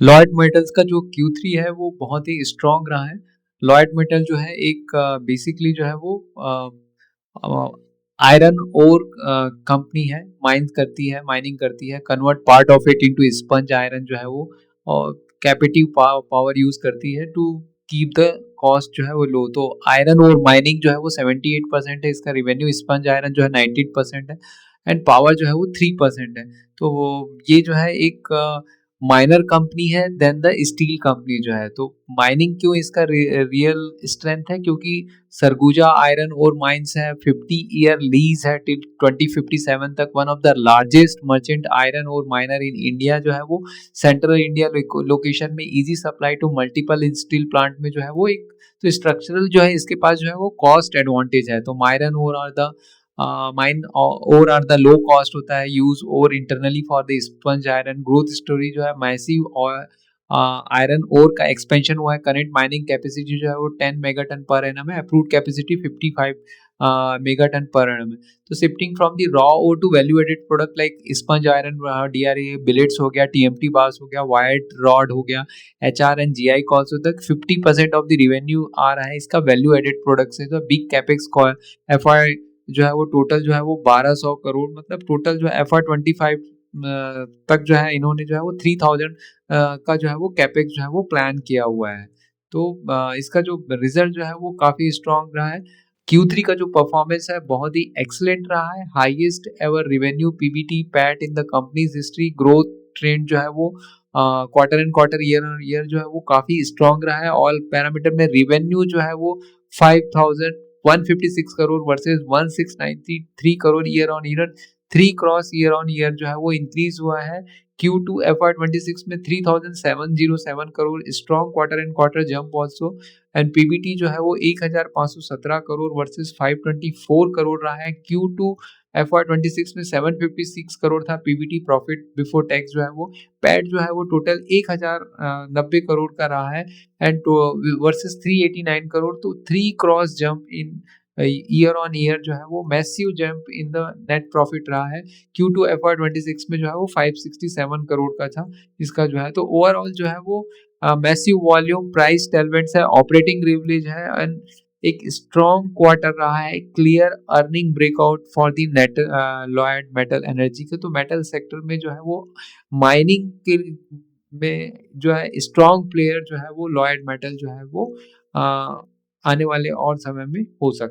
Lloyd metals का जो Q3 है वो बहुत ही स्ट्रॉन्ग रहा है। लॉयड मेटल जो है एक बेसिकली जो है वो आयरन ओर कंपनी है, माइंस करती है, माइनिंग करती है, convert part of it into sponge iron जो है वो और कैपेटिव पावर यूज करती है टू कीप द कॉस्ट जो है वो लो। तो आयरन और माइनिंग जो है वो 78% है इसका रिवेन्यू, स्पंज आयरन जो है 19% है एंड पावर जो है वो 3% है। तो ये जो है एक माइनर कंपनी है देन द स्टील कंपनी जो है। तो माइनिंग क्यों इसका रियल स्ट्रेंथ है, क्योंकि सरगुजा आयरन और माइंस है, 50 ईयर लीज है टिल 2057 तक। One of the largest merchant iron ore miner in India जो है वो सेंट्रल इंडिया लोकेशन में easy supply to multiple steel plant में जो है वो एक। तो स्ट्रक्चरल जो है इसके पास जो है वो कॉस्ट एडवांटेज है। तो माइरन और आर द माइन और आर द लो कॉस्ट होता है यूज और internally for the sponge iron. Growth story जो है मैसिव और आयरन ओर का एक्सपेंशन हुआ है। करंट माइनिंग कैपेसिटी जो है वो 10 मेगाटन पर एनम है, approved capacity 55 megaton per annum है। तो shifting from the raw ore to value added product like sponge iron, DRA, billets हो गया, टीएमटी बार्स हो गया, वायर्ड रॉड हो गया, एचआर एंड जीआई कॉल्स तक 50% ऑफ द रिवेन्यू आ रहा है इसका वैल्यू एडेड प्रोडक्ट से। तो बिग कैपेक्स एफआई जो है वो टोटल जो है वो 1200 करोड़, मतलब टोटल जो है FY25 तक जो है इन्होंने जो है वो 3000 का जो है वो कैपेक्स जो है वो प्लान किया हुआ है। तो इसका जो रिजल्ट जो है वो काफी स्ट्रॉन्ग रहा है। Q3 का जो परफॉर्मेंस है बहुत ही एक्सलेंट रहा है, highest ever revenue, PBT, PAT in the companies history. Growth trend जो है वो quarter and quarter, year on year जो है वो काफी स्ट्रॉन्ग रहा है। ऑल पैरामीटर में रिवेन्यू जो है वो 5156 crore versus 1693 crore year on year, 3 cross year on year जो है वो इंक्रीज हुआ है। Q2 FY26 में 3707 crore, strong quarter and quarter jump also. And PBT जो है वो 1517 करोड़ वर्सेस 524 करोड़ रहा है। Q2 FY26 में 756 करोड़ था पीबीटी, प्रॉफिट बिफोर टैक्स जो है वो। पैट जो है वो टोटल 1090 करोड़ का रहा है एंड वर्सेस 389 करोड़। तो 3 cross jump in year on year जो है वो massive jump in the net profit रहा है। Q2 FY26 में जो है वो 567 करोड़ का था इसका जो है। तो ओवरऑल जो है वो मैसिव वॉल्यूम, प्राइस टेलमेंट्स है, ऑपरेटिंग रिवलेज है एंड एक स्ट्रॉन्ग क्वार्टर रहा है। Clear earning breakout for the net Lloyd metal energy के। तो मेटल सेक्टर में जो है वो माइनिंग के में जो है स्ट्रॉन्ग प्लेयर जो है वो लॉयड मेटल जो है वो आने वाले और समय में हो सकता है।